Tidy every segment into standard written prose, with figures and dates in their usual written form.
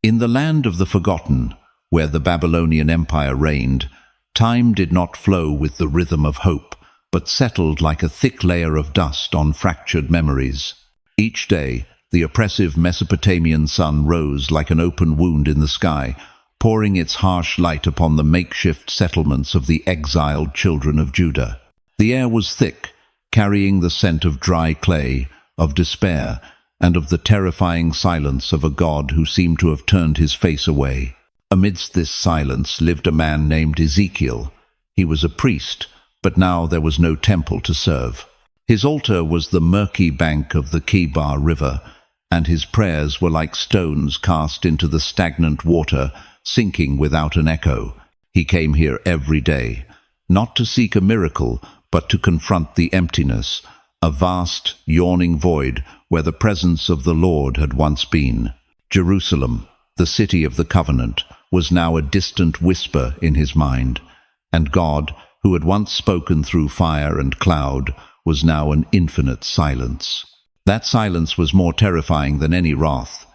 In the land of the forgotten, where the Babylonian Empire reigned, time did not flow with the rhythm of hope, but settled like a thick layer of dust on fractured memories. Each day, the oppressive Mesopotamian sun rose like an open wound in the sky, pouring its harsh light upon the makeshift settlements of the exiled children of Judah. The air was thick, carrying the scent of dry clay, of despair, and of the terrifying silence of a God who seemed to have turned his face away. Amidst this silence lived a man named Ezekiel. He was a priest, but now there was no temple to serve. His altar was the murky bank of the Kebar River, and his prayers were like stones cast into the stagnant water, sinking without an echo. He came here every day, not to seek a miracle, but to confront the emptiness, a vast, yawning void where the presence of the Lord had once been. Jerusalem, the city of the covenant, was now a distant whisper in his mind, and God, who had once spoken through fire and cloud, was now an infinite silence. That silence was more terrifying than any wrath.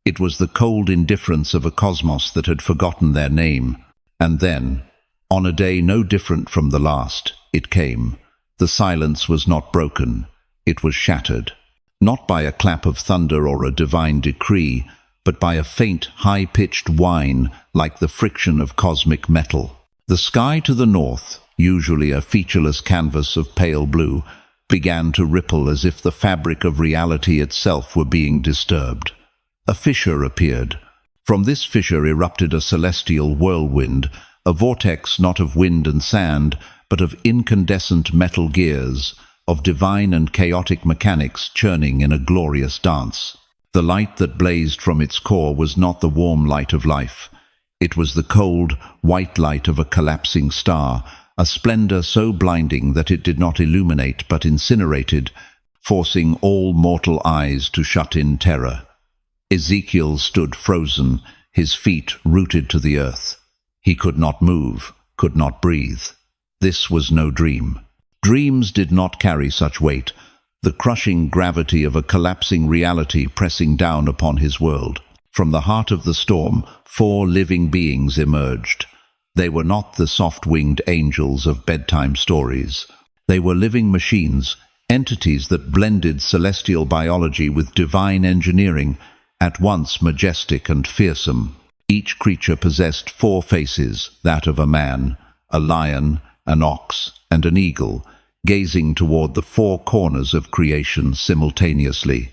It was the cold indifference of a cosmos that had forgotten their name. And then, on a day no different from the last, it came. The silence was not broken. It was shattered. Not by a clap of thunder or a divine decree, but by a faint, high-pitched whine like the friction of cosmic metal. The sky to the north, usually a featureless canvas of pale blue, began to ripple as if the fabric of reality itself were being disturbed. A fissure appeared. From this fissure erupted a celestial whirlwind, a vortex not of wind and sand, but of incandescent metal gears, of divine and chaotic mechanics churning in a glorious dance. The light that blazed from its core was not the warm light of life. It was the cold, white light of a collapsing star, a splendor so blinding that it did not illuminate but incinerated, forcing all mortal eyes to shut in terror. Ezekiel stood frozen, his feet rooted to the earth. He could not move, could not breathe. This was no dream. Dreams did not carry such weight, the crushing gravity of a collapsing reality pressing down upon his world. From the heart of the storm, 4 living beings emerged. They were not the soft-winged angels of bedtime stories. They were living machines, entities that blended celestial biology with divine engineering, at once majestic and fearsome. Each creature possessed 4 faces, that of a man, a lion, an ox, and an eagle, gazing toward the 4 corners of creation simultaneously.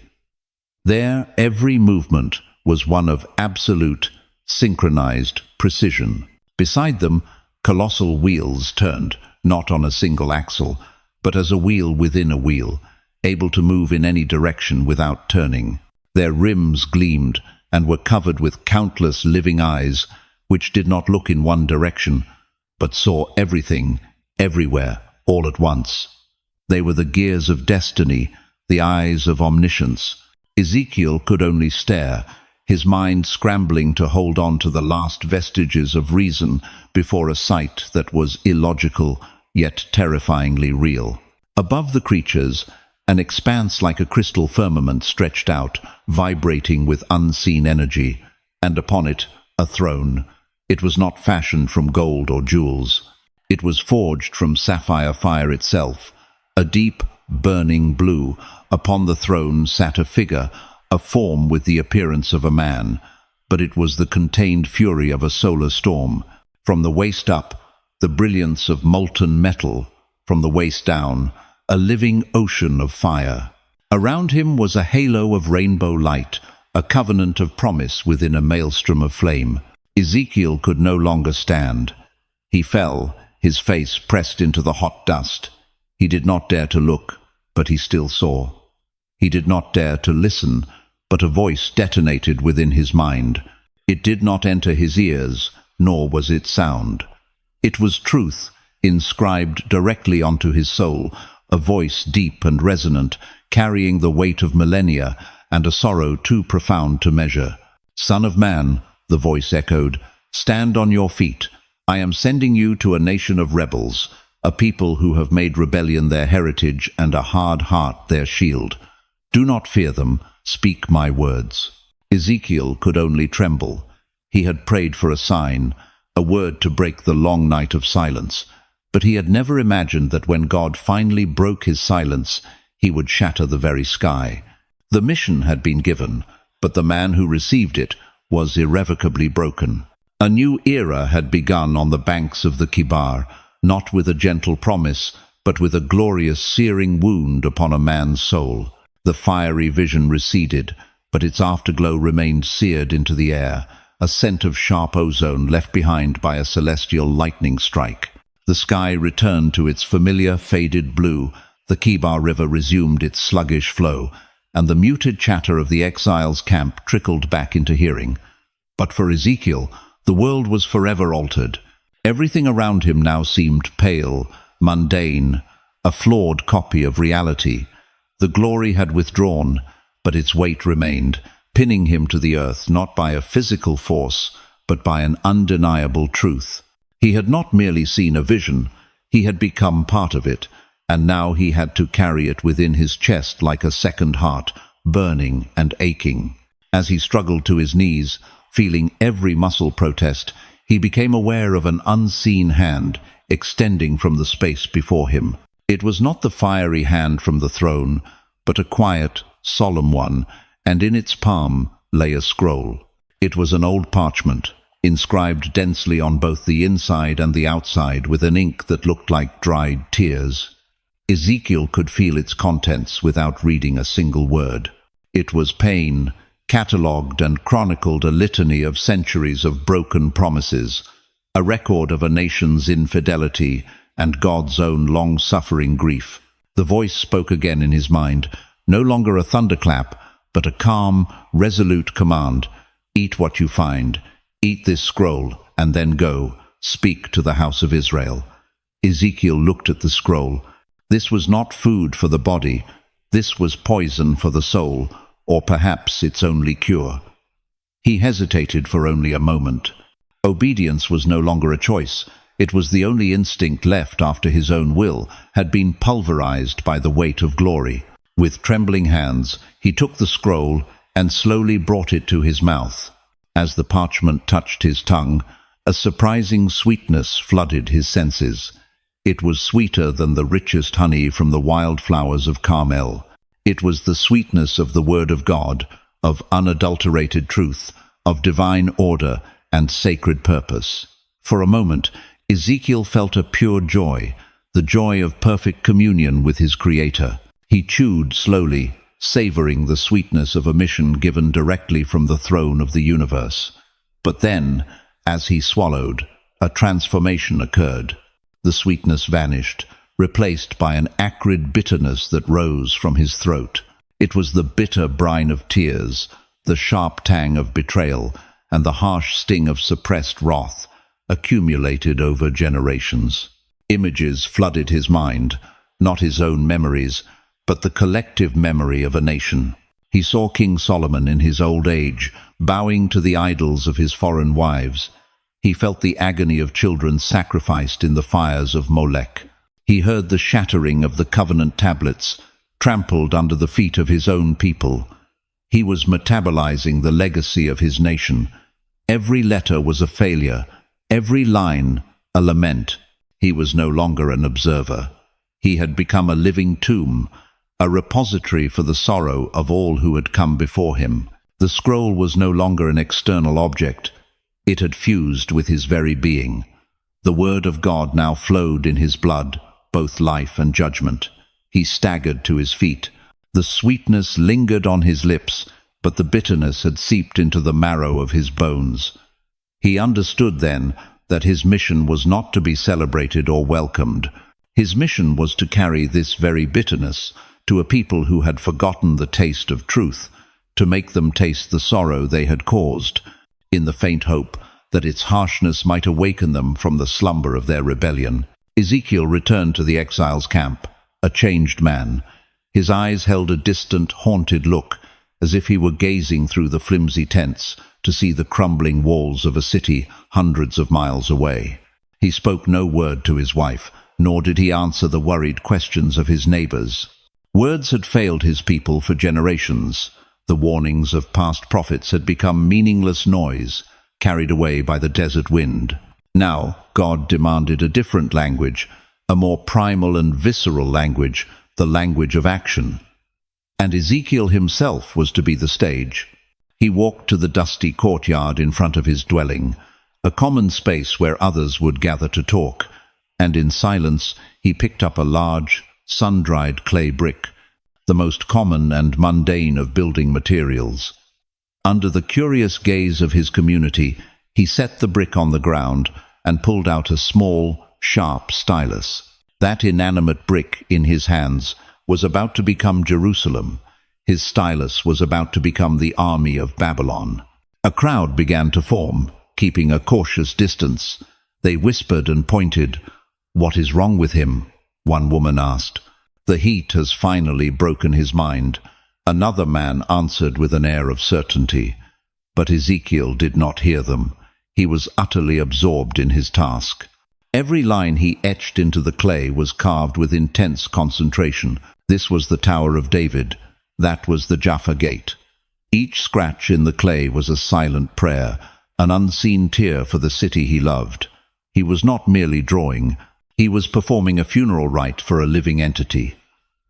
Their every movement was one of absolute, synchronized precision. Beside them, colossal wheels turned, not on a single axle, but as a wheel within a wheel, able to move in any direction without turning. Their rims gleamed and were covered with countless living eyes, which did not look in one direction, but saw everything, everywhere, all at once. They were the gears of destiny, the eyes of omniscience. Ezekiel could only stare, his mind scrambling to hold on to the last vestiges of reason before a sight that was illogical, yet terrifyingly real. Above the creatures, an expanse like a crystal firmament stretched out, vibrating with unseen energy, and upon it, a throne. It was not fashioned from gold or jewels. It was forged from sapphire fire itself, a deep, burning blue. Upon the throne sat a figure, a form with the appearance of a man, but it was the contained fury of a solar storm. From the waist up, the brilliance of molten metal. From the waist down, a living ocean of fire. Around him was a halo of rainbow light, a covenant of promise within a maelstrom of flame. Ezekiel could no longer stand. He fell, his face pressed into the hot dust. He did not dare to look, but he still saw. He did not dare to listen, but a voice detonated within his mind. It did not enter his ears, nor was it sound. It was truth, inscribed directly onto his soul, a voice deep and resonant, carrying the weight of millennia and a sorrow too profound to measure. "Son of man," the voice echoed, "stand on your feet. I am sending you to a nation of rebels, a people who have made rebellion their heritage and a hard heart their shield. Do not fear them, speak my words." Ezekiel could only tremble. He had prayed for a sign, a word to break the long night of silence, but he had never imagined that when God finally broke his silence, he would shatter the very sky. The mission had been given, but the man who received it was irrevocably broken. A new era had begun on the banks of the Kebar, not with a gentle promise, but with a glorious searing wound upon a man's soul. The fiery vision receded, but its afterglow remained seared into the air, a scent of sharp ozone left behind by a celestial lightning strike. The sky returned to its familiar faded blue, the Kebar River resumed its sluggish flow, and the muted chatter of the exiles' camp trickled back into hearing. But for Ezekiel, the world was forever altered. Everything around him now seemed pale, mundane, a flawed copy of reality. The glory had withdrawn, but its weight remained, pinning him to the earth not by a physical force, but by an undeniable truth. He had not merely seen a vision, he had become part of it, and now he had to carry it within his chest like a second heart, burning and aching. As he struggled to his knees, feeling every muscle protest, he became aware of an unseen hand extending from the space before him. It was not the fiery hand from the throne, but a quiet, solemn one, and in its palm lay a scroll. It was an old parchment, inscribed densely on both the inside and the outside with an ink that looked like dried tears. Ezekiel could feel its contents without reading a single word. It was pain, catalogued and chronicled a litany of centuries of broken promises, a record of a nation's infidelity and God's own long-suffering grief. The voice spoke again in his mind, no longer a thunderclap, but a calm, resolute command. Eat what you find. Eat this scroll, and then go. Speak to the house of Israel. Ezekiel looked at the scroll. This was not food for the body. This was poison for the soul, or perhaps its only cure. He hesitated for only a moment. Obedience was no longer a choice. It was the only instinct left after his own will had been pulverized by the weight of glory. With trembling hands, he took the scroll and slowly brought it to his mouth. As the parchment touched his tongue, a surprising sweetness flooded his senses. It was sweeter than the richest honey from the wildflowers of Carmel. It was the sweetness of the Word of God, of unadulterated truth, of divine order and sacred purpose. For a moment, Ezekiel felt a pure joy, the joy of perfect communion with his Creator. He chewed slowly, savoring the sweetness of a mission given directly from the throne of the universe. But then, as he swallowed, a transformation occurred. The sweetness vanished, replaced by an acrid bitterness that rose from his throat. It was the bitter brine of tears, the sharp tang of betrayal, and the harsh sting of suppressed wrath, accumulated over generations. Images flooded his mind, not his own memories, but the collective memory of a nation. He saw King Solomon in his old age, bowing to the idols of his foreign wives. He felt the agony of children sacrificed in the fires of Molech. He heard the shattering of the covenant tablets, trampled under the feet of his own people. He was metabolizing the legacy of his nation. Every letter was a failure, every line a lament. He was no longer an observer. He had become a living tomb, a repository for the sorrow of all who had come before him. The scroll was no longer an external object. It had fused with his very being. The word of God now flowed in his blood, both life and judgment. He staggered to his feet. The sweetness lingered on his lips, but the bitterness had seeped into the marrow of his bones. He understood then that his mission was not to be celebrated or welcomed. His mission was to carry this very bitterness to a people who had forgotten the taste of truth, to make them taste the sorrow they had caused, in the faint hope that its harshness might awaken them from the slumber of their rebellion. Ezekiel returned to the exiles' camp, a changed man. His eyes held a distant, haunted look, as if he were gazing through the flimsy tents to see the crumbling walls of a city hundreds of miles away. He spoke no word to his wife, nor did he answer the worried questions of his neighbors. Words had failed his people for generations. The warnings of past prophets had become meaningless noise, carried away by the desert wind. Now, God demanded a different language, a more primal and visceral language, the language of action. And Ezekiel himself was to be the stage. He walked to the dusty courtyard in front of his dwelling, a common space where others would gather to talk, and in silence he picked up a large, sun-dried clay brick, the most common and mundane of building materials. Under the curious gaze of his community, he set the brick on the ground and pulled out a small, sharp stylus. That inanimate brick in his hands was about to become Jerusalem. His stylus was about to become the army of Babylon. A crowd began to form, keeping a cautious distance. They whispered and pointed. "What is wrong with him?" one woman asked. "The heat has finally broken his mind," another man answered with an air of certainty. But Ezekiel did not hear them. He was utterly absorbed in his task. Every line he etched into the clay was carved with intense concentration. This was the Tower of David. That was the Jaffa Gate. Each scratch in the clay was a silent prayer, an unseen tear for the city he loved. He was not merely drawing. He was performing a funeral rite for a living entity.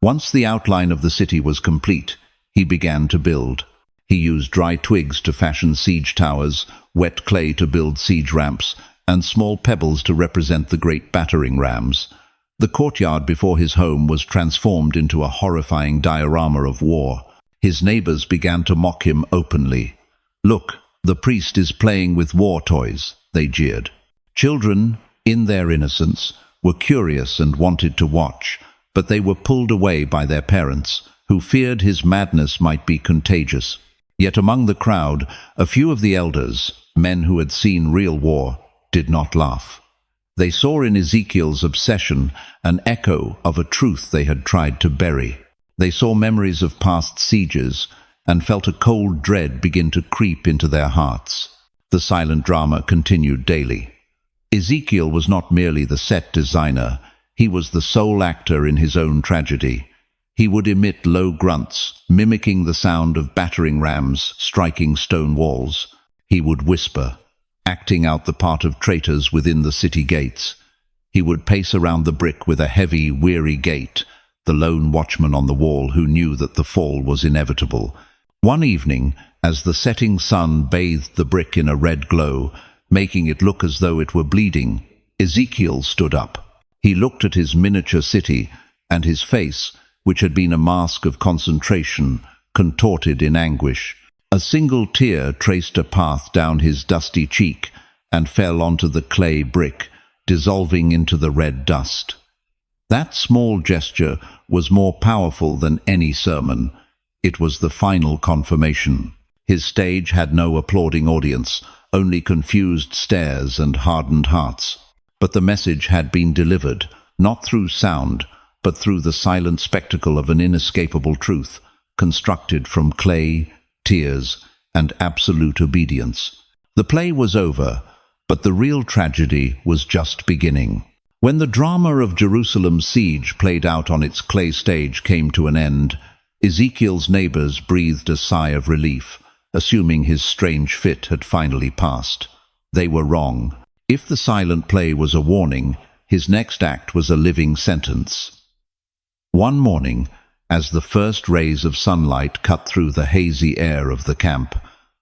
Once the outline of the city was complete, he began to build. He used dry twigs to fashion siege towers, wet clay to build siege ramps, and small pebbles to represent the great battering rams. The courtyard before his home was transformed into a horrifying diorama of war. His neighbors began to mock him openly. "Look, the priest is playing with war toys," they jeered. Children, in their innocence, were curious and wanted to watch, but they were pulled away by their parents, who feared his madness might be contagious. Yet among the crowd, a few of the elders, men who had seen real war, did not laugh. They saw in Ezekiel's obsession an echo of a truth they had tried to bury. They saw memories of past sieges and felt a cold dread begin to creep into their hearts. The silent drama continued daily. Ezekiel was not merely the set designer, he was the sole actor in his own tragedy. He would emit low grunts, mimicking the sound of battering rams striking stone walls. He would whisper, acting out the part of traitors within the city gates. He would pace around the brick with a heavy, weary gait, the lone watchman on the wall who knew that the fall was inevitable. One evening, as the setting sun bathed the brick in a red glow, making it look as though it were bleeding, Ezekiel stood up. He looked at his miniature city, and his face, which had been a mask of concentration, contorted in anguish. A single tear traced a path down his dusty cheek and fell onto the clay brick, dissolving into the red dust. That small gesture was more powerful than any sermon. It was the final confirmation. His stage had no applauding audience, only confused stares and hardened hearts. But the message had been delivered, not through sound, but through the silent spectacle of an inescapable truth, constructed from clay, tears, and absolute obedience. The play was over, but the real tragedy was just beginning. When the drama of Jerusalem's siege played out on its clay stage came to an end, Ezekiel's neighbors breathed a sigh of relief, assuming his strange fit had finally passed. They were wrong. If the silent play was a warning, his next act was a living sentence. One morning, as the first rays of sunlight cut through the hazy air of the camp,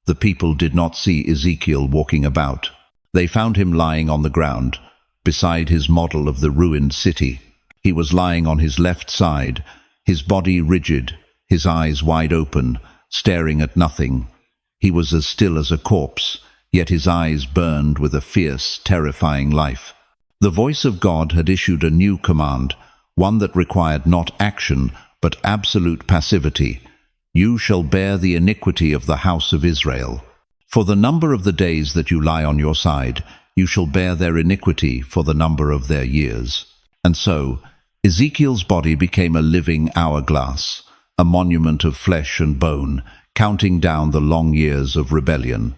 the people did not see Ezekiel walking about. They found him lying on the ground, beside his model of the ruined city. He was lying on his left side, his body rigid, his eyes wide open, staring at nothing. He was as still as a corpse, yet his eyes burned with a fierce, terrifying life. The voice of God had issued a new command, one that required not action, but absolute passivity. "You shall bear the iniquity of the house of Israel. For the number of the days that you lie on your side, you shall bear their iniquity for the number of their years." And so, Ezekiel's body became a living hourglass, a monument of flesh and bone, counting down the long years of rebellion.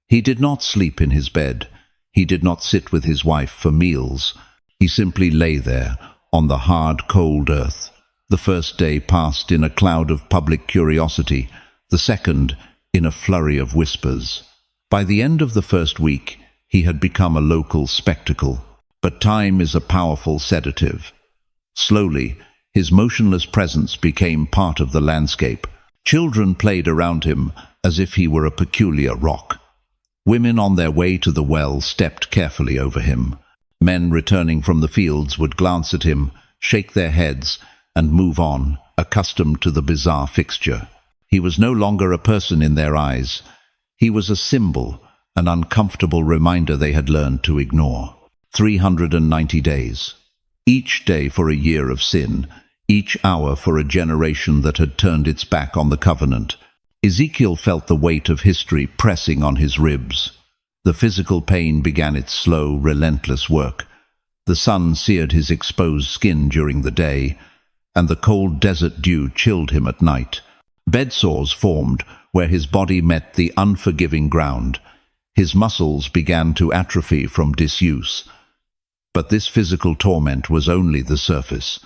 He did not sleep in his bed. He did not sit with his wife for meals. He simply lay there, on the hard, cold earth. The first day passed in a cloud of public curiosity. the second in a flurry of whispers. By the end of the first week, he had become a local spectacle. But time is a powerful sedative. Slowly, his motionless presence became part of the landscape. Children played around him as if he were a peculiar rock. Women on their way to the well stepped carefully over him. Men returning from the fields would glance at him, shake their heads, and move on, accustomed to the bizarre fixture. He was no longer a person in their eyes. He was a symbol, an uncomfortable reminder they had learned to ignore. 390 days. Each day for a year of sin, each hour for a generation that had turned its back on the covenant. Ezekiel felt the weight of history pressing on his ribs. The physical pain began its slow, relentless work. The sun seared his exposed skin during the day, and the cold desert dew chilled him at night. Bed sores formed where his body met the unforgiving ground. His muscles began to atrophy from disuse. But this physical torment was only the surface.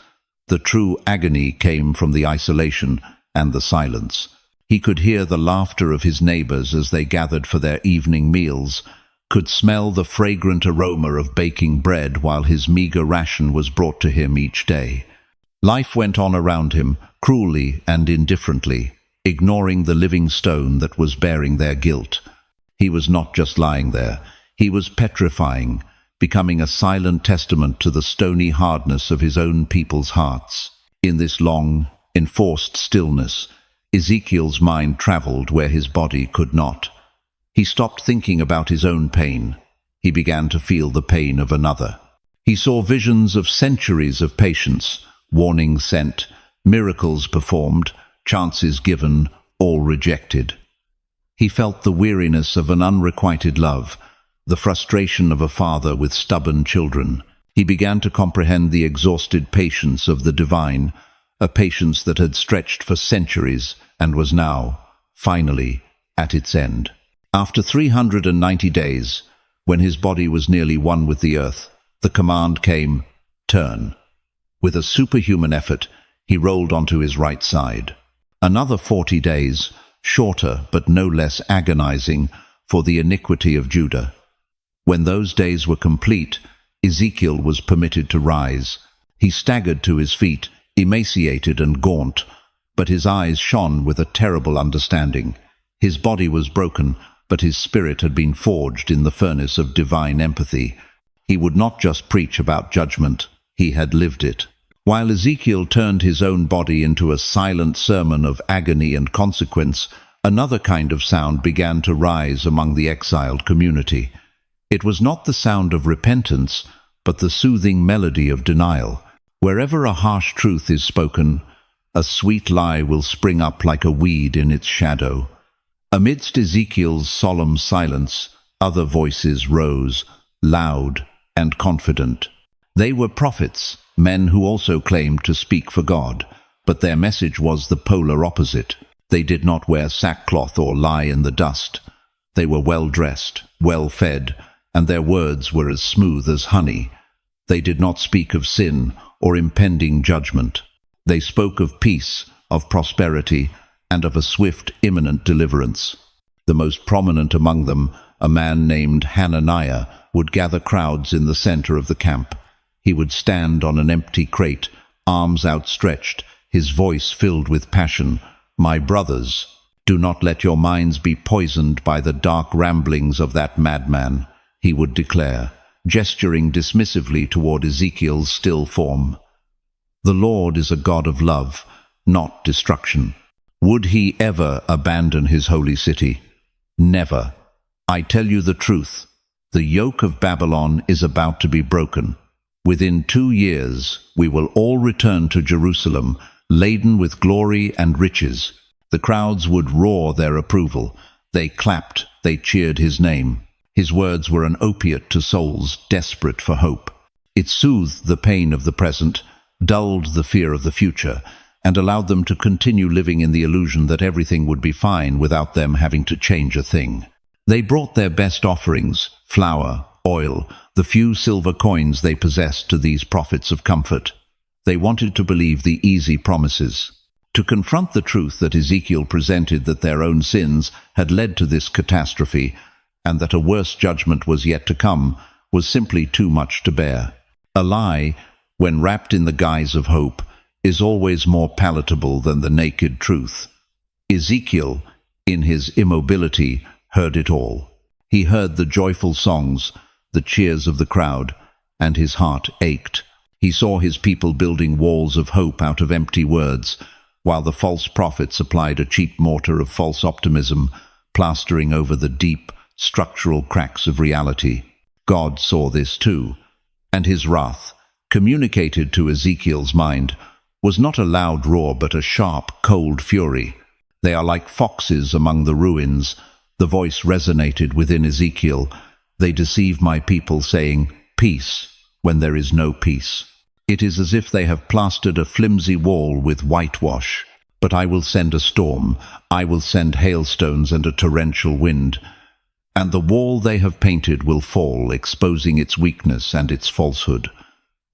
The true agony came from the isolation and the silence. He could hear the laughter of his neighbors as they gathered for their evening meals, could smell the fragrant aroma of baking bread while his meager ration was brought to him each day. Life went on around him, cruelly and indifferently, ignoring the living stone that was bearing their guilt. He was not just lying there, he was petrifying, becoming a silent testament to the stony hardness of his own people's hearts. In this long, enforced stillness, Ezekiel's mind traveled where his body could not. He stopped thinking about his own pain. He began to feel the pain of another. He saw visions of centuries of patience, warnings sent, miracles performed, chances given, all rejected. He felt the weariness of an unrequited love, the frustration of a father with stubborn children. He began to comprehend the exhausted patience of the divine, a patience that had stretched for centuries and was now, finally, at its end. After 390 days, when his body was nearly one with the earth, the command came, "Turn." With a superhuman effort, he rolled onto his right side. Another 40 days, shorter but no less agonizing, for the iniquity of Judah. When those days were complete, Ezekiel was permitted to rise. He staggered to his feet, emaciated and gaunt, but his eyes shone with a terrible understanding. His body was broken, but his spirit had been forged in the furnace of divine empathy. He would not just preach about judgment, he had lived it. While Ezekiel turned his own body into a silent sermon of agony and consequence, another kind of sound began to rise among the exiled community. It was not the sound of repentance, but the soothing melody of denial. Wherever a harsh truth is spoken, a sweet lie will spring up like a weed in its shadow. Amidst Ezekiel's solemn silence, other voices rose, loud and confident. They were prophets, men who also claimed to speak for God, but their message was the polar opposite. They did not wear sackcloth or lie in the dust. They were well-dressed, well-fed, and their words were as smooth as honey. They did not speak of sin or impending judgment. They spoke of peace, of prosperity, and of a swift, imminent deliverance. The most prominent among them, a man named Hananiah, would gather crowds in the center of the camp. He would stand on an empty crate, arms outstretched, his voice filled with passion. "My brothers, do not let your minds be poisoned by the dark ramblings of that madman," he would declare, gesturing dismissively toward Ezekiel's still form. "The Lord is a God of love, not destruction. Would he ever abandon his holy city? Never. I tell you the truth. The yoke of Babylon is about to be broken. Within 2 years, we will all return to Jerusalem, laden with glory and riches." The crowds would roar their approval. They clapped, they cheered his name. His words were an opiate to souls desperate for hope. It soothed the pain of the present, dulled the fear of the future, and allowed them to continue living in the illusion that everything would be fine without them having to change a thing. They brought their best offerings, flour, oil, the few silver coins they possessed to these prophets of comfort. They wanted to believe the easy promises. To confront the truth that Ezekiel presented, that their own sins had led to this catastrophe, and that a worse judgment was yet to come, was simply too much to bear. A lie, when wrapped in the guise of hope, is always more palatable than the naked truth. Ezekiel, in his immobility, heard it all. He heard the joyful songs, the cheers of the crowd, and his heart ached. He saw his people building walls of hope out of empty words, while the false prophets applied a cheap mortar of false optimism, plastering over the deep, structural cracks of reality. God saw this too, and his wrath, communicated to Ezekiel's mind, was not a loud roar but a sharp, cold fury. They are like foxes among the ruins. The voice resonated within Ezekiel. They deceive my people, saying, "Peace," when there is no peace. It is as if they have plastered a flimsy wall with whitewash. But I will send a storm. I will send hailstones and a torrential wind. And the wall they have painted will fall, exposing its weakness and its falsehood.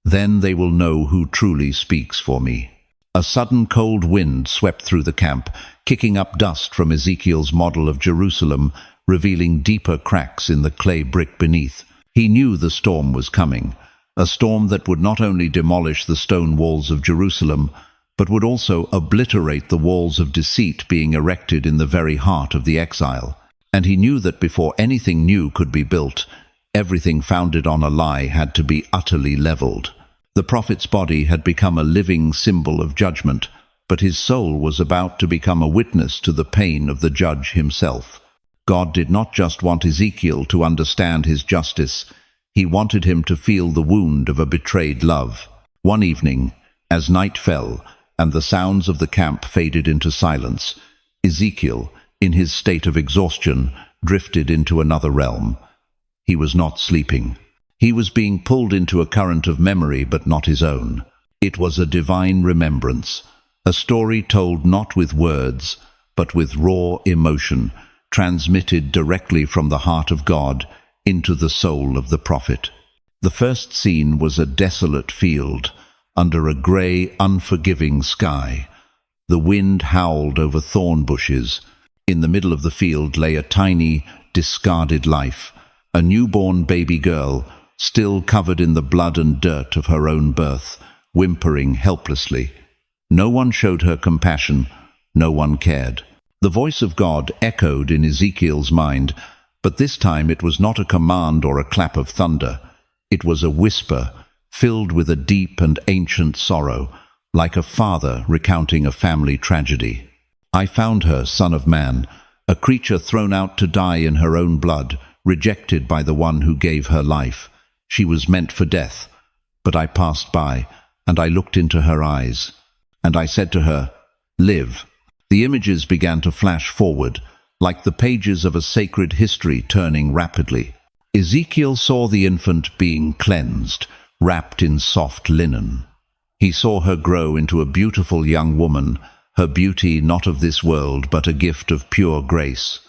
Then they will know who truly speaks for me. A sudden cold wind swept through the camp, kicking up dust from Ezekiel's model of Jerusalem, revealing deeper cracks in the clay brick beneath. He knew the storm was coming, a storm that would not only demolish the stone walls of Jerusalem, but would also obliterate the walls of deceit being erected in the very heart of the exile. And he knew that before anything new could be built, everything founded on a lie had to be utterly leveled. The prophet's body had become a living symbol of judgment, but his soul was about to become a witness to the pain of the judge himself. God did not just want Ezekiel to understand his justice, he wanted him to feel the wound of a betrayed love. One evening, as night fell and the sounds of the camp faded into silence, Ezekiel, in his state of exhaustion, drifted into another realm. He was not sleeping. He was being pulled into a current of memory, but not his own. It was a divine remembrance, a story told not with words, but with raw emotion, transmitted directly from the heart of God into the soul of the prophet. The first scene was a desolate field, under a grey, unforgiving sky. The wind howled over thorn bushes. In the middle of the field lay a tiny, discarded life, a newborn baby girl, still covered in the blood and dirt of her own birth, whimpering helplessly. No one showed her compassion, no one cared. The voice of God echoed in Ezekiel's mind, but this time it was not a command or a clap of thunder. It was a whisper, filled with a deep and ancient sorrow, like a father recounting a family tragedy. I found her, Son of Man, a creature thrown out to die in her own blood, rejected by the one who gave her life. She was meant for death, but I passed by, and I looked into her eyes, and I said to her, "Live." The images began to flash forward, like the pages of a sacred history turning rapidly. Ezekiel saw the infant being cleansed, wrapped in soft linen. He saw her grow into a beautiful young woman, her beauty not of this world, but a gift of pure grace.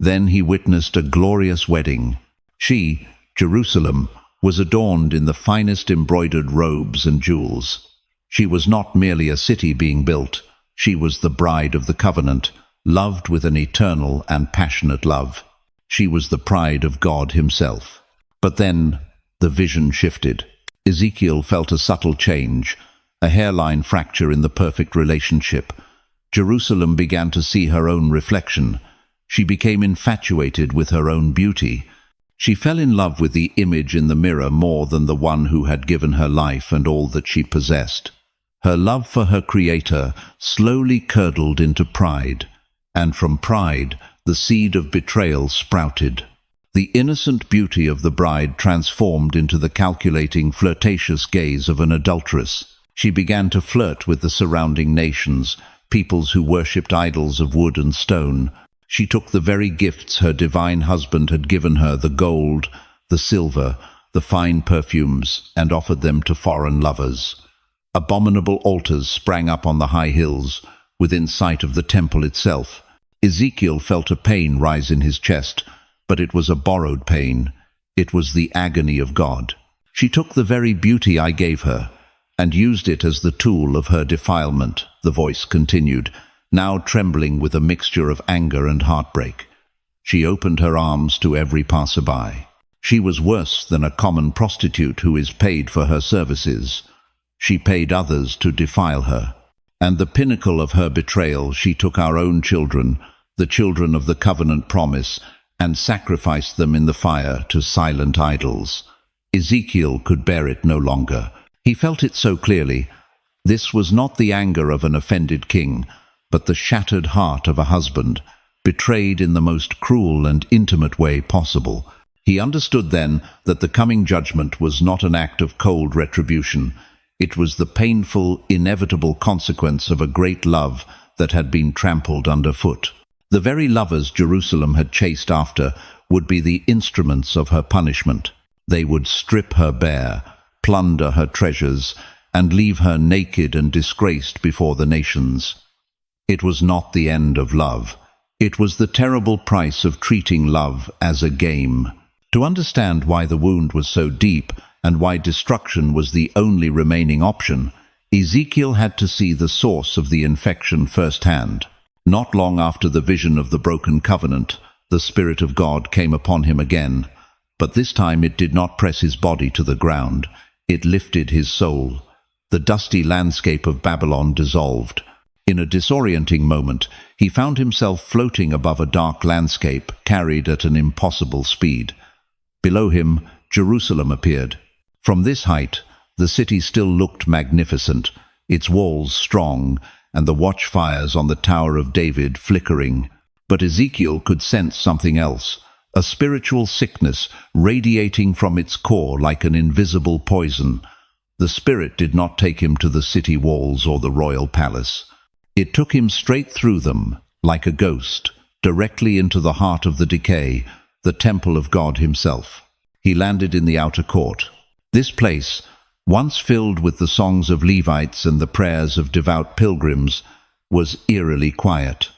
Then he witnessed a glorious wedding. She, Jerusalem, was adorned in the finest embroidered robes and jewels. She was not merely a city being built. She was the bride of the covenant, loved with an eternal and passionate love. She was the pride of God himself. But then the vision shifted. Ezekiel felt a subtle change, a hairline fracture in the perfect relationship. Jerusalem began to see her own reflection. She became infatuated with her own beauty. She fell in love with the image in the mirror more than the one who had given her life and all that she possessed. Her love for her Creator slowly curdled into pride, and from pride the seed of betrayal sprouted. The innocent beauty of the bride transformed into the calculating, flirtatious gaze of an adulteress. She began to flirt with the surrounding nations, peoples who worshipped idols of wood and stone. She took the very gifts her divine husband had given her, the gold, the silver, the fine perfumes, and offered them to foreign lovers. Abominable altars sprang up on the high hills, within sight of the temple itself. Ezekiel felt a pain rise in his chest, but it was a borrowed pain. It was the agony of God. She took the very beauty I gave her. and used it as the tool of her defilement, the voice continued, now trembling with a mixture of anger and heartbreak. She opened her arms to every passerby. She was worse than a common prostitute who is paid for her services. She paid others to defile her. And the pinnacle of her betrayal, she took our own children, the children of the covenant promise, and sacrificed them in the fire to silent idols. Ezekiel could bear it no longer. He felt it so clearly. This was not the anger of an offended king, but the shattered heart of a husband, betrayed in the most cruel and intimate way possible. He understood then that the coming judgment was not an act of cold retribution. It was the painful, inevitable consequence of a great love that had been trampled underfoot. The very lovers Jerusalem had chased after would be the instruments of her punishment. They would strip her bare, plunder her treasures, and leave her naked and disgraced before the nations. It was not the end of love. It was the terrible price of treating love as a game. To understand why the wound was so deep and why destruction was the only remaining option, Ezekiel had to see the source of the infection firsthand. Not long after the vision of the broken covenant, the Spirit of God came upon him again, but this time it did not press his body to the ground. It lifted his soul. The dusty landscape of Babylon dissolved. In a disorienting moment, he found himself floating above a dark landscape, carried at an impossible speed. Below him, Jerusalem appeared. From this height, the city still looked magnificent, its walls strong, and the watchfires on the Tower of David flickering. But Ezekiel could sense something else, a spiritual sickness radiating from its core like an invisible poison. The spirit did not take him to the city walls or the royal palace. It took him straight through them, like a ghost, directly into the heart of the decay, the temple of God himself. He landed in the outer court. This place, once filled with the songs of Levites and the prayers of devout pilgrims, was eerily quiet.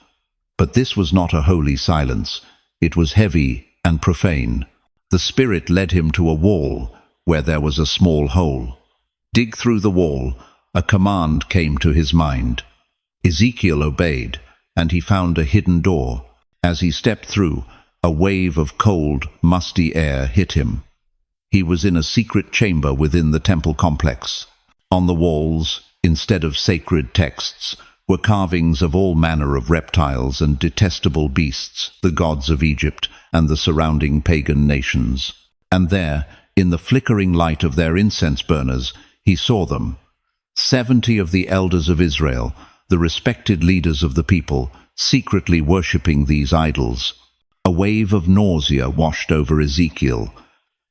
But this was not a holy silence. It was heavy and profane. The Spirit led him to a wall where there was a small hole. Dig through the wall. A command came to his mind. Ezekiel obeyed, and he found a hidden door. As he stepped through, a wave of cold, musty air hit him. He was in a secret chamber within the temple complex. On the walls, instead of sacred texts, were carvings of all manner of reptiles and detestable beasts, the gods of Egypt and the surrounding pagan nations. And there, in the flickering light of their incense burners, he saw them. 70 of the elders of Israel, the respected leaders of the people, secretly worshipping these idols. A wave of nausea washed over Ezekiel.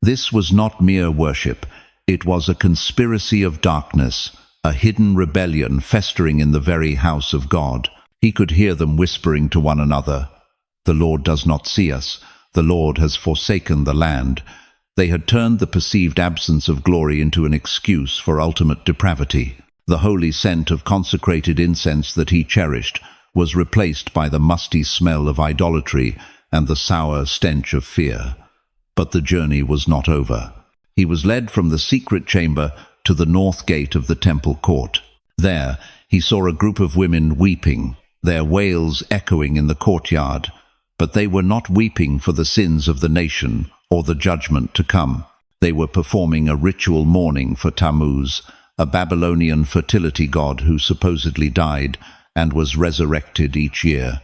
This was not mere worship. It was a conspiracy of darkness, a hidden rebellion festering in the very house of God. He could hear them whispering to one another, "The Lord does not see us. The Lord has forsaken the land." They had turned the perceived absence of glory into an excuse for ultimate depravity. The holy scent of consecrated incense that he cherished was replaced by the musty smell of idolatry and the sour stench of fear. But the journey was not over. He was led from the secret chamber to the north gate of the temple court. There, he saw a group of women weeping, their wails echoing in the courtyard. But they were not weeping for the sins of the nation or the judgment to come. They were performing a ritual mourning for Tammuz, a Babylonian fertility god who supposedly died and was resurrected each year.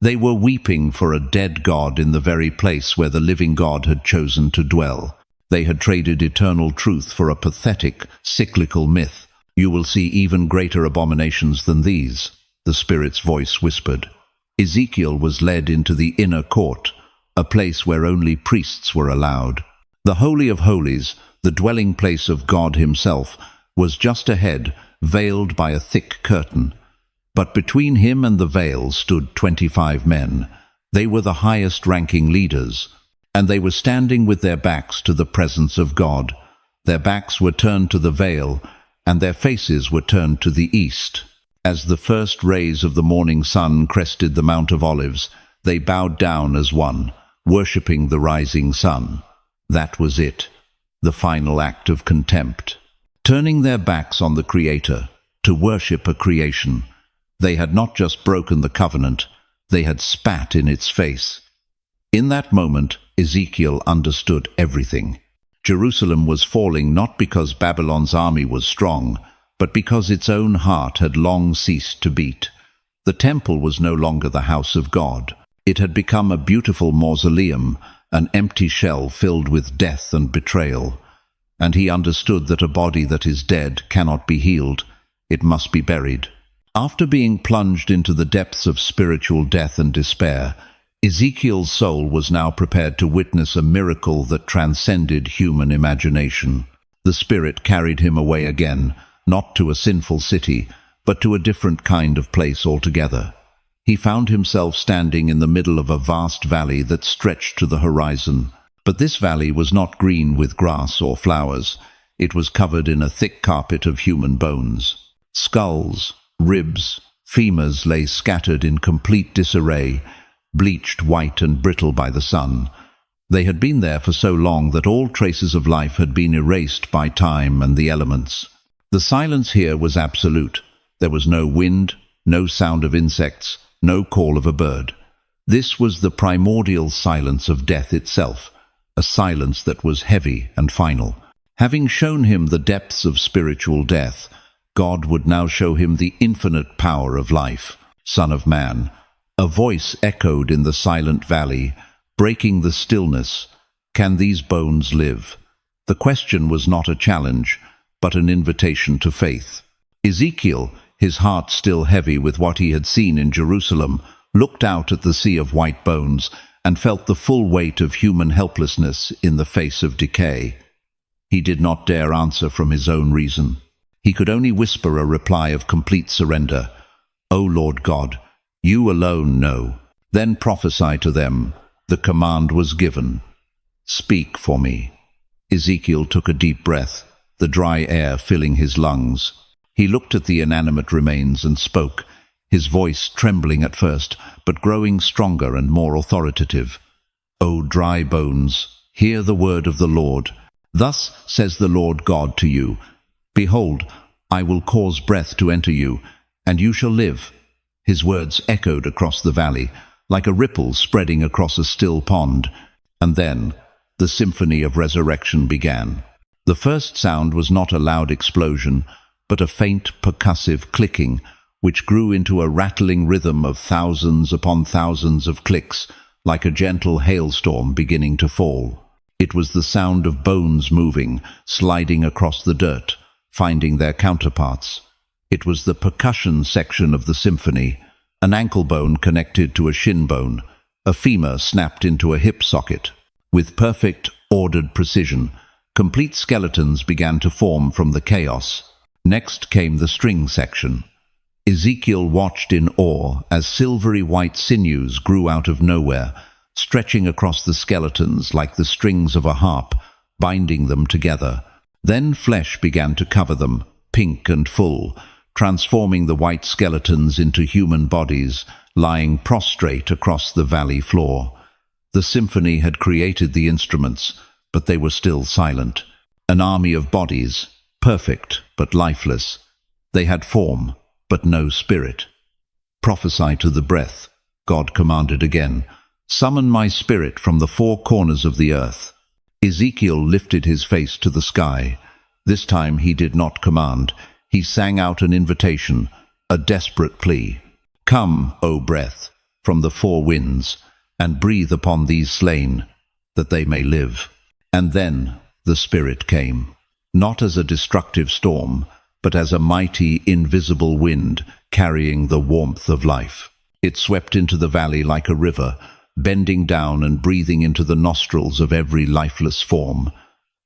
They were weeping for a dead god in the very place where the living God had chosen to dwell. They had traded eternal truth for a pathetic, cyclical myth. "You will see even greater abominations than these," the Spirit's voice whispered. Ezekiel was led into the inner court, a place where only priests were allowed. The Holy of Holies, the dwelling place of God himself, was just ahead, veiled by a thick curtain. But between him and the veil stood 25 men. They were the highest-ranking leaders, and they were standing with their backs to the presence of God. Their backs were turned to the veil, and their faces were turned to the east. As the first rays of the morning sun crested the Mount of Olives, they bowed down as one, worshipping the rising sun. That was it, the final act of contempt. turning their backs on the Creator to worship a creation. They had not just broken the covenant, they had spat in its face. In that moment, Ezekiel understood everything. Jerusalem was falling not because Babylon's army was strong, but because its own heart had long ceased to beat. The temple was no longer the house of God. It had become a beautiful mausoleum, an empty shell filled with death and betrayal. And he understood that a body that is dead cannot be healed. It must be buried. After being plunged into the depths of spiritual death and despair, Ezekiel's soul was now prepared to witness a miracle that transcended human imagination. The Spirit carried him away again, not to a sinful city, but to a different kind of place altogether. He found himself standing in the middle of a vast valley that stretched to the horizon. But this valley was not green with grass or flowers. It was covered in a thick carpet of human bones. Skulls, ribs, femurs lay scattered in complete disarray, bleached white and brittle by the sun. They had been there for so long that all traces of life had been erased by time and the elements. The silence here was absolute. There was no wind, no sound of insects, no call of a bird. This was the primordial silence of death itself, a silence that was heavy and final. Having shown him the depths of spiritual death, God would now show him the infinite power of life. Son of man, a voice echoed in the silent valley, breaking the stillness. Can these bones live? The question was not a challenge, but an invitation to faith. Ezekiel, his heart still heavy with what he had seen in Jerusalem, looked out at the sea of white bones and felt the full weight of human helplessness in the face of decay. He did not dare answer from his own reason. He could only whisper a reply of complete surrender. "O Lord God, you alone know." Then prophesy to them. The command was given. "Speak for me." Ezekiel took a deep breath, the dry air filling his lungs. He looked at the inanimate remains and spoke, his voice trembling at first, but growing stronger and more authoritative. "O dry bones, hear the word of the Lord. Thus says the Lord God to you, Behold, I will cause breath to enter you, and you shall live." His words echoed across the valley, like a ripple spreading across a still pond. And then the symphony of resurrection began. The first sound was not a loud explosion, but a faint percussive clicking, which grew into a rattling rhythm of thousands upon thousands of clicks, like a gentle hailstorm beginning to fall. It was the sound of bones moving, sliding across the dirt, finding their counterparts. It was the percussion section of the symphony, an ankle bone connected to a shin bone, a femur snapped into a hip socket. With perfect, ordered precision, complete skeletons began to form from the chaos. Next came the string section. Ezekiel watched in awe as silvery white sinews grew out of nowhere, stretching across the skeletons like the strings of a harp, binding them together. Then flesh began to cover them, pink and full, transforming the white skeletons into human bodies, lying prostrate across the valley floor. The symphony had created the instruments, but they were still silent. An army of bodies, perfect but lifeless. They had form, but no spirit. "Prophesy to the breath," God commanded again. "Summon my spirit from the four corners of the earth." Ezekiel lifted his face to the sky. This time he did not command. He sang out an invitation, a desperate plea. "Come, O breath, from the four winds, and breathe upon these slain, that they may live." And then the Spirit came, not as a destructive storm, but as a mighty, invisible wind carrying the warmth of life. It swept into the valley like a river, bending down and breathing into the nostrils of every lifeless form.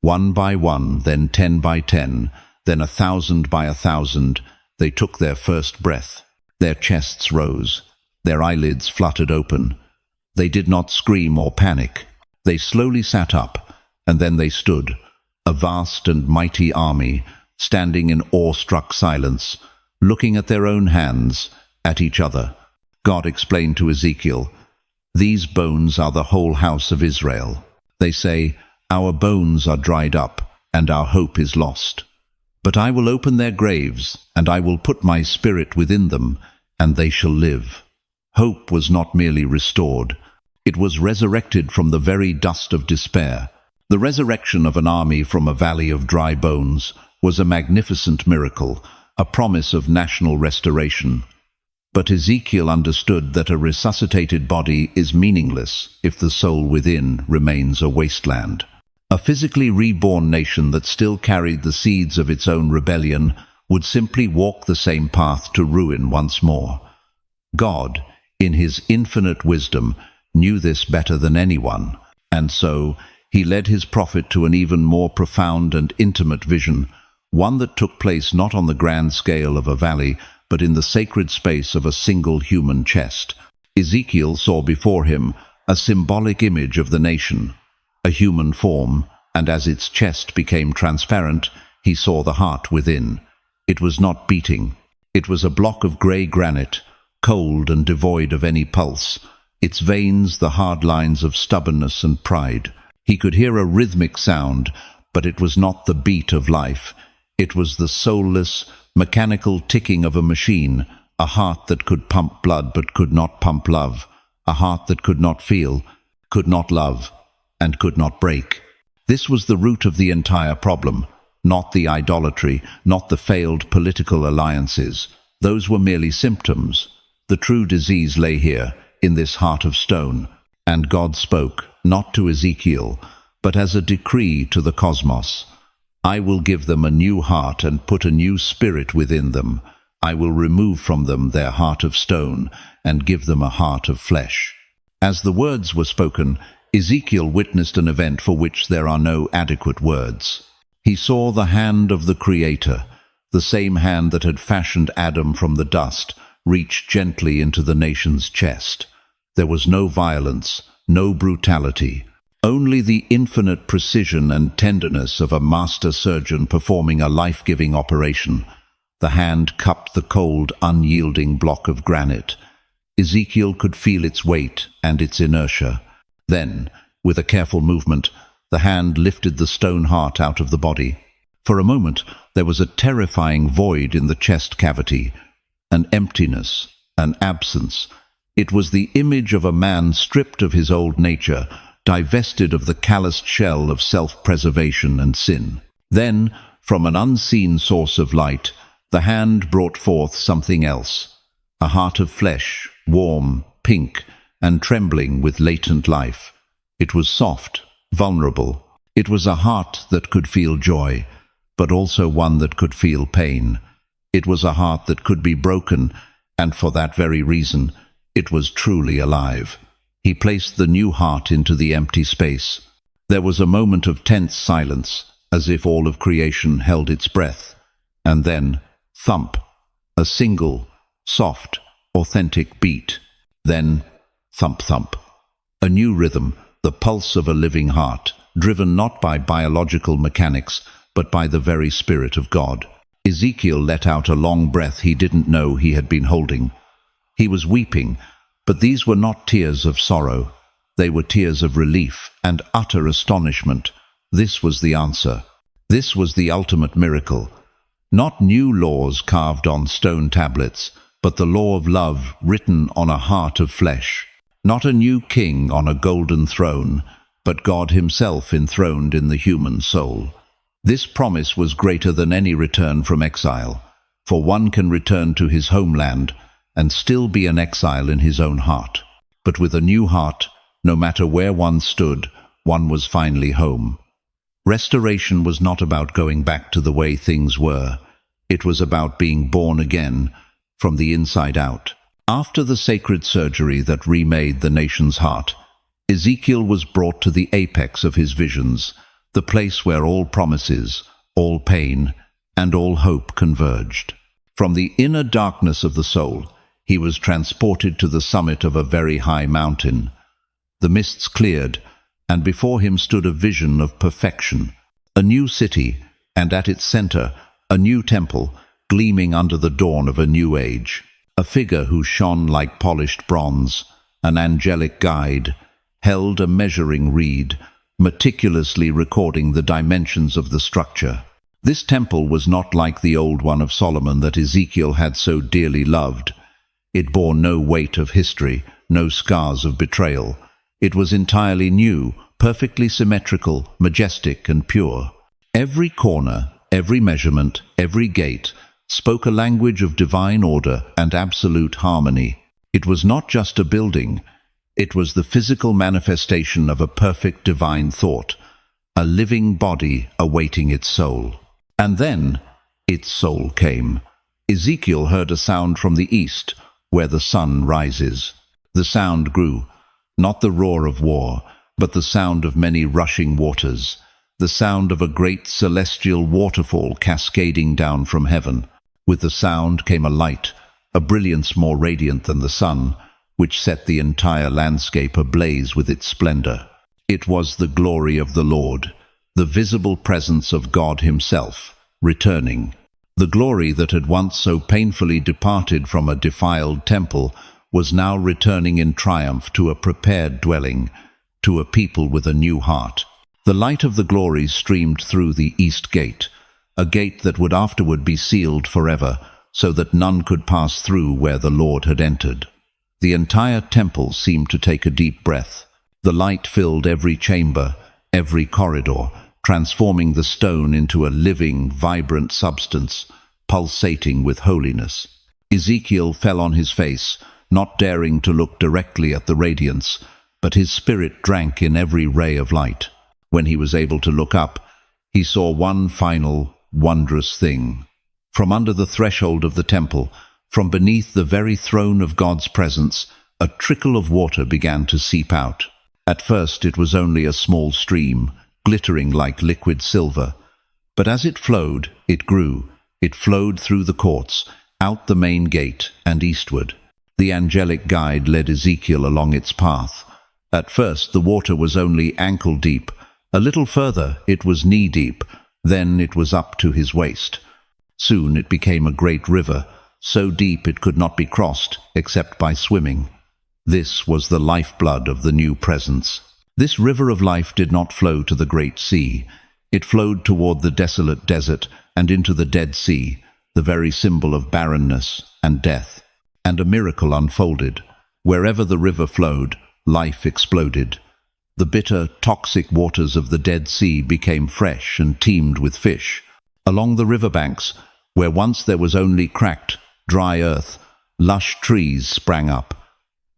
One by one, then 10 by 10, then 1,000 by 1,000, they took their first breath. Their chests rose. Their eyelids fluttered open. They did not scream or panic. They slowly sat up, and then they stood, a vast and mighty army, standing in awe-struck silence, looking at their own hands, at each other. God explained to Ezekiel, "These bones are the whole house of Israel." They say, "Our bones are dried up, and our hope is lost." But I will open their graves, and I will put my spirit within them, and they shall live. Hope was not merely restored, it was resurrected from the very dust of despair. The resurrection of an army from a valley of dry bones was a magnificent miracle, a promise of national restoration. But Ezekiel understood that a resuscitated body is meaningless if the soul within remains a wasteland. A physically reborn nation that still carried the seeds of its own rebellion would simply walk the same path to ruin once more. God, in his infinite wisdom, knew this better than anyone, and so he led his prophet to an even more profound and intimate vision, one that took place not on the grand scale of a valley, but in the sacred space of a single human chest. Ezekiel saw before him a symbolic image of the nation, a human form, and as its chest became transparent, he saw the heart within. It was not beating. It was a block of grey granite, cold and devoid of any pulse, its veins the hard lines of stubbornness and pride. He could hear a rhythmic sound, but it was not the beat of life. It was the soulless, mechanical ticking of a machine, a heart that could pump blood but could not pump love, a heart that could not feel, could not love, and could not break. This was the root of the entire problem, not the idolatry, not the failed political alliances. Those were merely symptoms. The true disease lay here, in this heart of stone. And God spoke, not to Ezekiel, but as a decree to the cosmos. I will give them a new heart and put a new spirit within them. I will remove from them their heart of stone and give them a heart of flesh. As the words were spoken, Ezekiel witnessed an event for which there are no adequate words. He saw the hand of the Creator, the same hand that had fashioned Adam from the dust, reach gently into the nation's chest. There was no violence, no brutality, only the infinite precision and tenderness of a master surgeon performing a life-giving operation. The hand cupped the cold, unyielding block of granite. Ezekiel could feel its weight and its inertia. Then, with a careful movement, the hand lifted the stone heart out of the body. For a moment, there was a terrifying void in the chest cavity, an emptiness, an absence. It was the image of a man stripped of his old nature, divested of the calloused shell of self-preservation and sin. Then, from an unseen source of light, the hand brought forth something else, a heart of flesh, warm, pink, and trembling with latent life. It was soft, vulnerable. It was a heart that could feel joy, but also one that could feel pain. It was a heart that could be broken, and for that very reason, it was truly alive. He placed the new heart into the empty space. There was a moment of tense silence, as if all of creation held its breath. And then, thump, a single, soft, authentic beat. Then, thump, thump. A new rhythm, the pulse of a living heart, driven not by biological mechanics, but by the very Spirit of God. Ezekiel let out a long breath he didn't know he had been holding. He was weeping, but these were not tears of sorrow. They were tears of relief and utter astonishment. This was the answer. This was the ultimate miracle. Not new laws carved on stone tablets, but the law of love written on a heart of flesh. Not a new king on a golden throne, but God himself enthroned in the human soul. This promise was greater than any return from exile, for one can return to his homeland and still be an exile in his own heart. But with a new heart, no matter where one stood, one was finally home. Restoration was not about going back to the way things were. It was about being born again, from the inside out. After the sacred surgery that remade the nation's heart, Ezekiel was brought to the apex of his visions, the place where all promises, all pain, and all hope converged. From the inner darkness of the soul, he was transported to the summit of a very high mountain. The mists cleared, and before him stood a vision of perfection, a new city, and at its center, a new temple, gleaming under the dawn of a new age. A figure who shone like polished bronze, an angelic guide, held a measuring reed, meticulously recording the dimensions of the structure. This temple was not like the old one of Solomon that Ezekiel had so dearly loved. It bore no weight of history, no scars of betrayal. It was entirely new, perfectly symmetrical, majestic and pure. Every corner, every measurement, every gate spoke a language of divine order and absolute harmony. It was not just a building. It was the physical manifestation of a perfect divine thought, a living body awaiting its soul. And then its soul came. Ezekiel heard a sound from the east, where the sun rises. The sound grew, not the roar of war, but the sound of many rushing waters, the sound of a great celestial waterfall cascading down from heaven. With the sound came a light, a brilliance more radiant than the sun, which set the entire landscape ablaze with its splendor. It was the glory of the Lord, the visible presence of God himself, returning. The glory that had once so painfully departed from a defiled temple was now returning in triumph to a prepared dwelling, to a people with a new heart. The light of the glory streamed through the east gate, a gate that would afterward be sealed forever, so that none could pass through where the Lord had entered. The entire temple seemed to take a deep breath. The light filled every chamber, every corridor, transforming the stone into a living, vibrant substance, pulsating with holiness. Ezekiel fell on his face, not daring to look directly at the radiance, but his spirit drank in every ray of light. When he was able to look up, he saw one final, wondrous thing. From under the threshold of the temple, from beneath the very throne of God's presence, a trickle of water began to seep out. At first it was only a small stream, glittering like liquid silver. But as it flowed, it grew. It flowed through the courts, out the main gate, and eastward. The angelic guide led Ezekiel along its path. At first the water was only ankle-deep. A little further it was knee-deep. Then it was up to his waist. Soon it became a great river, so deep it could not be crossed except by swimming. This was the lifeblood of the new presence. This river of life did not flow to the great sea. It flowed toward the desolate desert and into the Dead Sea, the very symbol of barrenness and death. And a miracle unfolded. Wherever the river flowed, life exploded. The bitter, toxic waters of the Dead Sea became fresh and teemed with fish. Along the riverbanks, where once there was only cracked, dry earth, lush trees sprang up.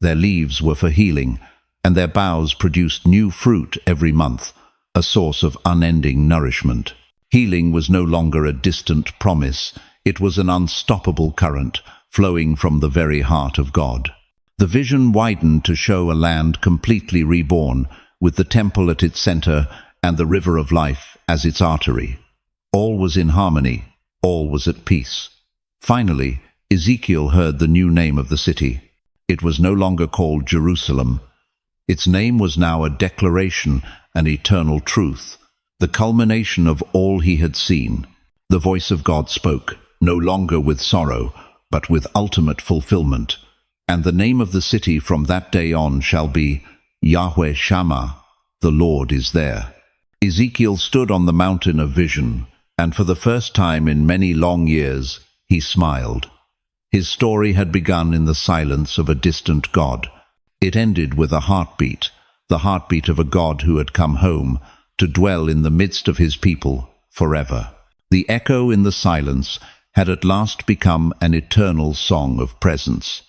Their leaves were for healing, and their boughs produced new fruit every month, a source of unending nourishment. Healing was no longer a distant promise. It was an unstoppable current, flowing from the very heart of God. The vision widened to show a land completely reborn, with the temple at its center and the river of life as its artery. All was in harmony, all was at peace. Finally, Ezekiel heard the new name of the city. It was no longer called Jerusalem. Its name was now a declaration, an eternal truth, the culmination of all he had seen. The voice of God spoke, no longer with sorrow, but with ultimate fulfillment. And the name of the city from that day on shall be Yahweh Shammah, the Lord is there. Ezekiel stood on the mountain of vision, and for the first time in many long years, he smiled. His story had begun in the silence of a distant God. It ended with a heartbeat, the heartbeat of a God who had come home to dwell in the midst of his people forever. The echo in the silence had at last become an eternal song of presence.